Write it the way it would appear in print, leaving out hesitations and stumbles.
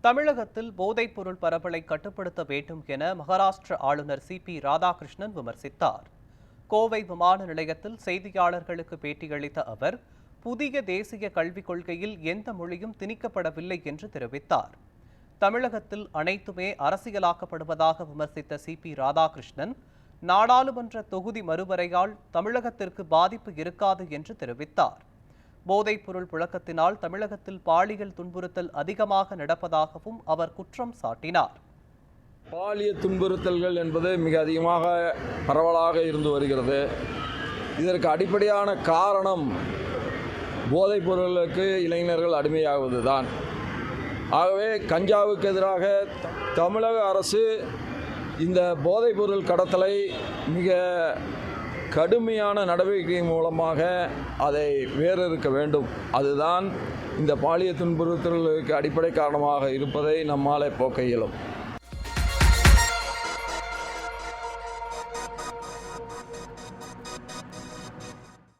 தமிழகத்தில் போதைப்பொருள் பரவலை கட்டுப்படுத்த வேண்டும் என மகாராஷ்டிர ஆளுநர் சி.பி. ராதாகிருஷ்ணன் விமர்சித்தார். கோவை விமான நிலையத்தில் செய்தியாளர்களுக்கு பேட்டியளித்த அவர், புதிய தேசிய கல்விக் கொள்கையில் எந்த மொழியும் திணிக்கப்படவில்லை என்று தெரிவித்தார். தமிழகத்தில் அனைத்துமே அரசியலாக்கப்படுவதாக விமர்சித்த சி.பி. ராதாகிருஷ்ணன், நாடாளுமன்ற தொகுதி மறுவரையால் தமிழகத்திற்கு பாதிப்பு இருக்காது என்று தெரிவித்தார். போதைப்பொருள் புழக்கத்தினால் தமிழகத்தில் பாலியல் துன்புறுத்தல் அதிகமாக நடப்பதாகவும் அவர் குற்றம் சாட்டினார். பாலியல் துன்புறுத்தல்கள் என்பது மிக அதிகமாக பரவலாக இருந்து வருகிறது. இதற்கு அடிப்படையான காரணம் போதைப் பொருளுக்கு இளைஞர்கள் அடிமையாகுவதுதான். ஆகவே கஞ்சாவுக்கு எதிராக தமிழக அரசு இந்த போதைப் பொருள் கடத்தலை மிக கடுமையான நடவடிக்கை மூலமாக அதை வேறறுக்க வேண்டும். அதுதான் இந்த பாலியல் துன்புறுத்தலுக்கு அடிப்படை காரணமாக இருப்பதை நம்மால் போக்க இயலும்.